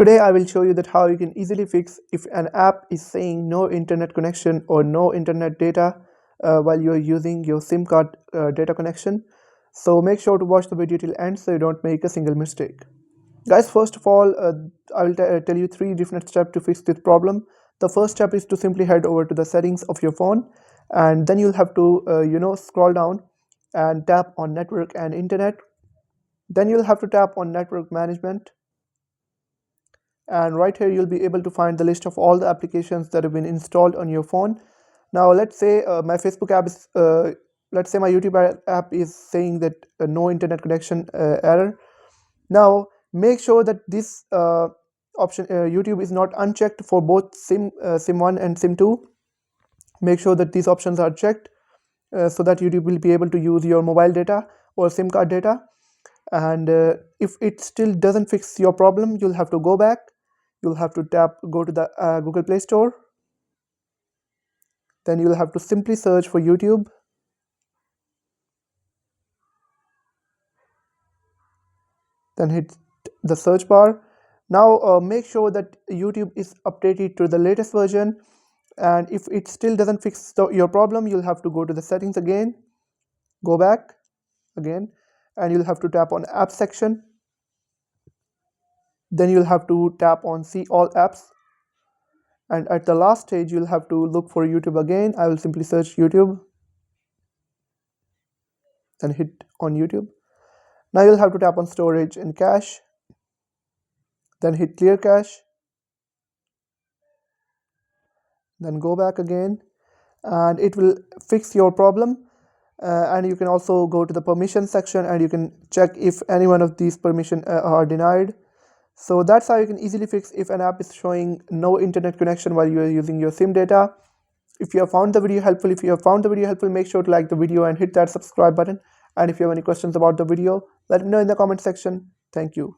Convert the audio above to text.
Today I will show you that how you can easily fix if an app is saying no internet connection or no internet data while you are using your SIM card data connection. So make sure to watch the video till end so you don't make a single mistake. Guys, first of all, I will tell you three different steps to fix this problem. The first step is to simply head over to the settings of your phone, and then you'll have to scroll down and tap on network and internet. Then you'll have to tap on network management, and right here you'll be able to find the list of all the applications that have been installed on your phone. Now let's say my Facebook app is let's say my YouTube app is saying that no internet connection error. Now make sure that this option YouTube is not unchecked for both sim1 and sim2. Make sure that these options are checked so that YouTube will be able to use your mobile data or SIM card data. And if it still doesn't fix your problem, you'll have to go back. You'll have to go to the Google Play Store. Then you'll have to simply search for YouTube. Then hit the search bar. Now make sure that YouTube is updated to the latest version, and if it still doesn't fix your problem, you'll have to go to the settings again, go back again, and you'll have to tap on app section. Then you'll have to tap on see all apps, and at the last stage you'll have to look for YouTube again. I will simply search YouTube and hit on YouTube. Now you'll have to tap on storage and cache, then hit clear cache, then go back again, and it will fix your problem. And you can also go to the permission section and you can check if any one of these permissions are denied. So that's how you can easily fix if an app is showing no internet connection while you are using your SIM data. If you have found the video helpful, make sure to like the video and hit that subscribe button. And if you have any questions about the video, let me know in the comment section. Thank you.